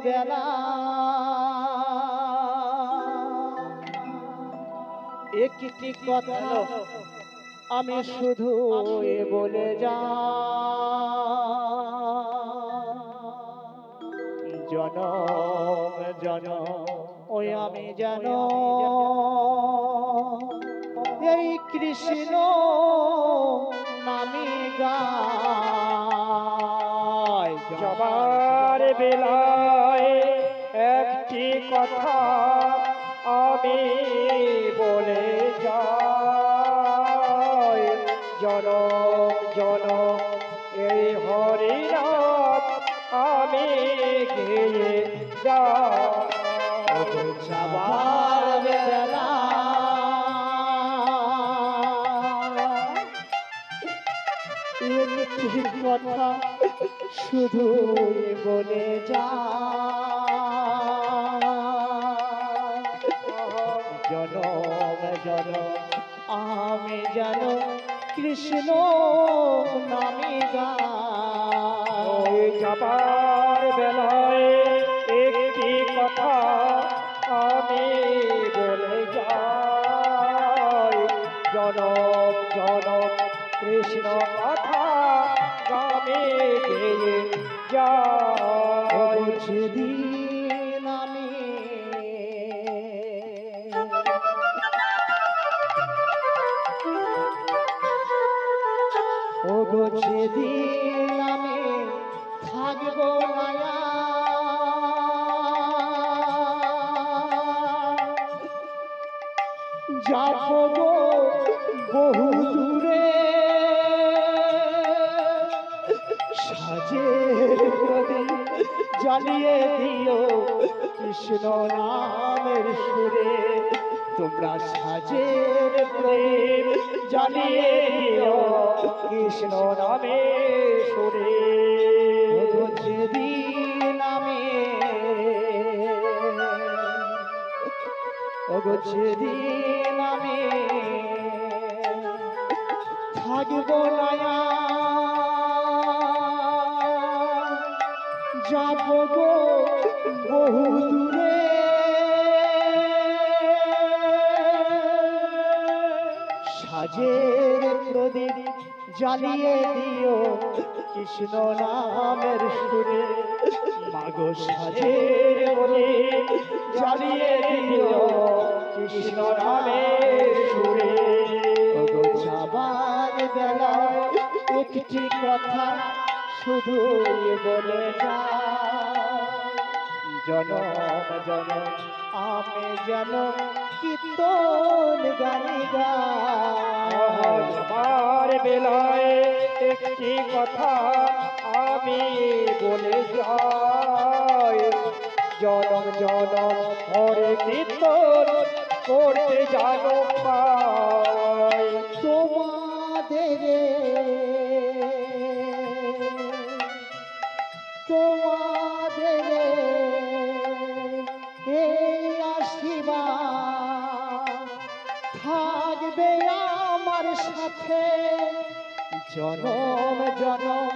বেলা একটি কথা আমি শুধু বলে যা জনম জনম ওই আমি জানো এই কৃষ্ণ নামে গায় যাবার বেলায় একটি কথা আমি বলে যাই জনম জনম এই হরিনাম আমি গেয়ে যাবার বেলা একটি কথা শুধু বলে যা জনম জনম আমি জানো কৃষ্ণ নামে গায় যাবার বেলায় একটি কথা আমি বলে যাই জনম জনম কৃষ্ণ কথা গামে গেয়ে যাই যেদিন আমি ওগো যেদিন আমি থাকবো না যাবো গো বহু দূরে সাজের প্রদীপ জ্বালিয়ে দিও কৃষ্ণ নামের সুরে তোমরা সাজের প্রদীপ জ্বালিয়ে দিও কৃষ্ণ নামে সুরে যেদিন আমি ওগো যেদিন আমি থাকবো না যাবো গো বহু দূরে সাজের প্রদীপ জ্বালিয়ে দিও কৃষ্ণ নামের সুরে মাগো সাজের প্রদীপ জ্বালিয়ে দিও কৃষ্ণ নামের সুরে ওগো যাবার বেলায় একটি কথা শুধু বলে যা জনম জনম আমি যেন কীর্তন গানি গাই যাবার বেলায় একটি কথা আমি বলে যাই জনম জনম হরে কীর্তন করতে জানো পাই তোমাদের এই আশীর্বাদ থাকবে আমার সাথে জনম জনম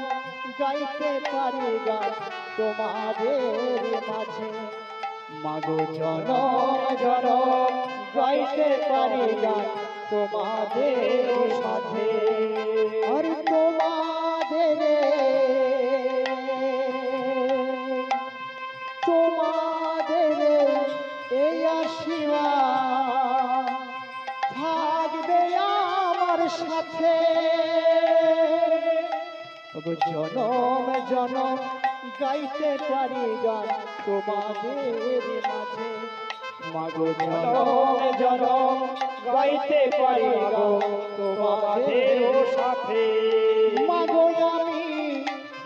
গাইতে পারি গান তোমাদের মাঝে মাগো জনম জনম গাইতে পারি গান তোমাদের সাথে আর তোমাদের এই আশীর্বাদ থাকবে আমার সাথে জনম জনম গাইতে পারি গান তোমাদের মাঝে মাগো জনম জনম গাইতে পারি গান তোমাদের সাথে মাগো আমি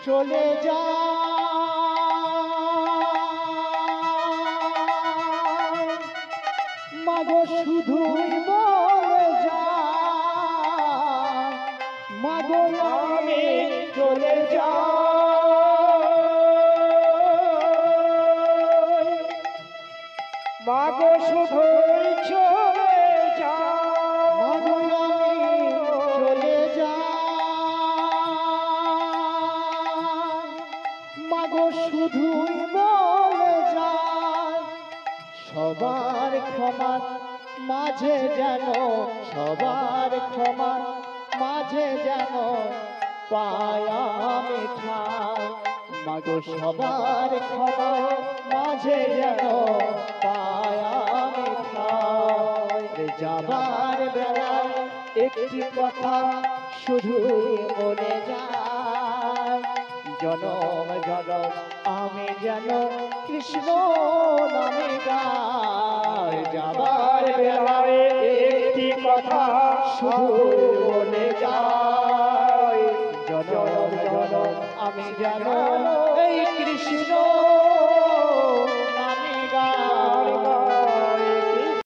চলে যা মাগো শুধুই বলে যা মাগো আমি চলে যা মাগো শুধুই চলে যা মাগো আমি চলে যা মাগো শুধুই বলে সবার ক্ষমার মাঝে যেন সবার ক্ষমার মাঝে যেন পায়া মিঠা মাগো সবার ক্ষমার মাঝে যেন পায়া মিঠা যাবার বেলায় একটি কথা শুধু মনে যায় জনম জনম আমি যেন কৃষ্ণ নামে গাই যাবার বেলায় একটি কথা শুধু মনে যায় জনম জনম আমি যেন